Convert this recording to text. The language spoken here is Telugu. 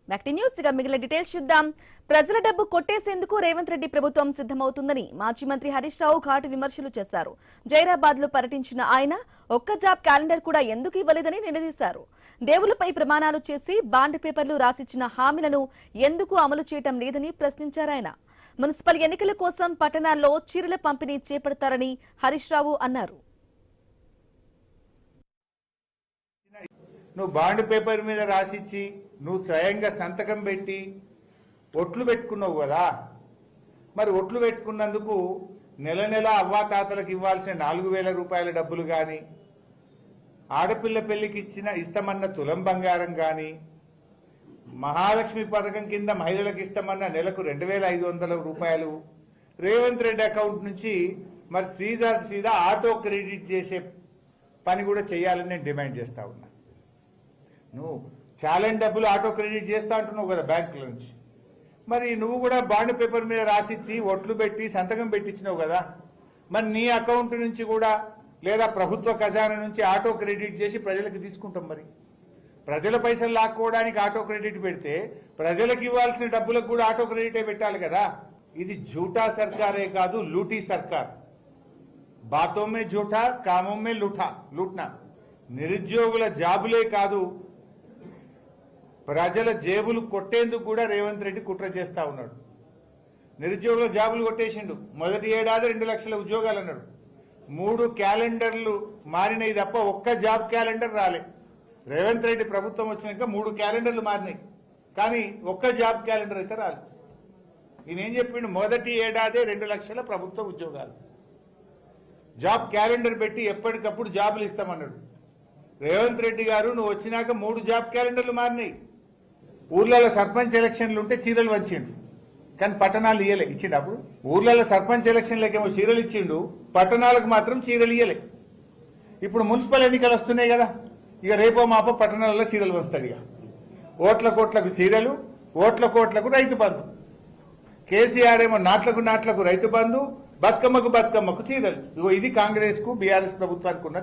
బ్యాక్ న్యూస్ గా మిగిలిన డీటెయిల్స్ చూద్దాం. ప్రజల డబ్బు కొట్టేసేందుకు రేవంత్ రెడ్డి ప్రభుత్వం సిద్ధమవుతుందని మాజీ మంత్రి హరీష్ రావు ఘాటు విమర్శలు చేశారు. జైరాబాద్ లో పర్యటించిన ఆయన ఒక్క జాబ్ క్యాలెండర్ కూడా ఎందుకు ఇవ్వలేదని నిలదీశారు. దేవులపై ప్రమాణాలు చేసి బాండ్ పేపర్లు రాసిచ్చిన హామీలను ఎందుకు అమలు చేయటం లేదని ప్రశ్నించారు ఆయన. మున్సిపల్ ఎన్నికల కోసం పట్టణాల్లో చీరల పంపిణీ చేపడతారని హరీష్ రావు అన్నారు. నువ్వు బాండ్ పేపర్ మీద రాసిచ్చి నువ్వు స్వయంగా సంతకం పెట్టి ఒట్లు పెట్టుకున్నావు కదా. మరి ఒట్లు పెట్టుకున్నందుకు నెల నెల అవ్వాతాతలకు ఇవ్వాల్సిన 4,000 రూపాయల డబ్బులు కానీ, ఆడపిల్ల పెళ్లికి ఇస్తామన్న తులం బంగారం కానీ, మహాలక్ష్మి పథకం కింద మహిళలకు ఇస్తామన్న నెలకు 2,500 రూపాయలు రేవంత్ రెడ్డి అకౌంట్ నుంచి మరి సీదా ఆటో క్రెడిట్ చేసే పని కూడా చేయాలని నేను డిమాండ్ చేస్తా ఉన్నా. నువ్వు ఛాలెంజ్ డబ్బులు ఆటో క్రెడిట్ చేస్తా అంటున్నావు కదా బ్యాంకుల నుంచి. మరి నువ్వు కూడా బాండ్ పేపర్ మీద రాసిచ్చి ఒట్లు పెట్టి సంతకం పెట్టించినావు కదా. మరి నీ అకౌంట్ నుంచి కూడా లేదా ప్రభుత్వ ఖజానా నుంచి ఆటో క్రెడిట్ చేసి ప్రజలకు తీసుకుంటాం. మరి ప్రజల పైసలు లాక్కోవడానికి ఆటో క్రెడిట్ పెడితే ప్రజలకు ఇవ్వాల్సిన డబ్బులకు కూడా ఆటో క్రెడిటే పెట్టాలి కదా. ఇది జూటా సర్కారే కాదు, లూటీ సర్కార్. బాతో మే జూఠా, కామో మే లూట్నా. నిరుద్యోగుల జాబులే కాదు, ప్రజల జేబులు కొట్టేందుకు కూడా రేవంత్ రెడ్డి కుట్ర చేస్తా ఉన్నాడు. నిరుద్యోగుల జాబులు కొట్టేసిండు. మొదటి ఏడాది 2 లక్షల ఉద్యోగాలు అన్నాడు. 3 క్యాలెండర్లు మారినాయి తప్ప ఒక్క జాబ్ క్యాలెండర్ రాలే. రేవంత్ రెడ్డి ప్రభుత్వం వచ్చినాక 3 క్యాలెండర్లు మారినాయి, కానీ ఒక్క జాబ్ క్యాలెండర్ అయితే రాలేదు. ఈయన ఏం చెప్పిండు? మొదటి ఏడాదే 2 లక్షల ప్రభుత్వ ఉద్యోగాలు. జాబ్ క్యాలెండర్ పెట్టి ఎప్పటికప్పుడు జాబులు ఇస్తామన్నాడు. రేవంత్ రెడ్డి గారు నువ్వు వచ్చినాక 3 జాబ్ క్యాలెండర్లు మారినాయి. ఊర్లలో సర్పంచ్ ఎలక్షన్లు ఉంటే చీరలు వంచిండు, కానీ పట్టణాలు ఇయ్యలే. ఇచ్చిండు అప్పుడు ఊర్లలో సర్పంచ్ ఎలక్షన్లకేమో చీరలు ఇచ్చిండు, పట్టణాలకు మాత్రం చీరలు ఇయ్యలే. ఇప్పుడు మున్సిపల్ ఎన్నికలు వస్తున్నాయి కదా, ఇక రేపో మాపో పట్టణాలలో చీరలు వస్తాడు. ఇక ఓట్ల కోట్లకు చీరలు, ఓట్ల కోట్లకు రైతు బంధు. కేసీఆర్ ఏమో నాట్లకు రైతు బంధు, బతుకమ్మకు చీరలు. ఇగో ఇది కాంగ్రెస్ కు బీఆర్ఎస్ ప్రభుత్వానికి ఉన్న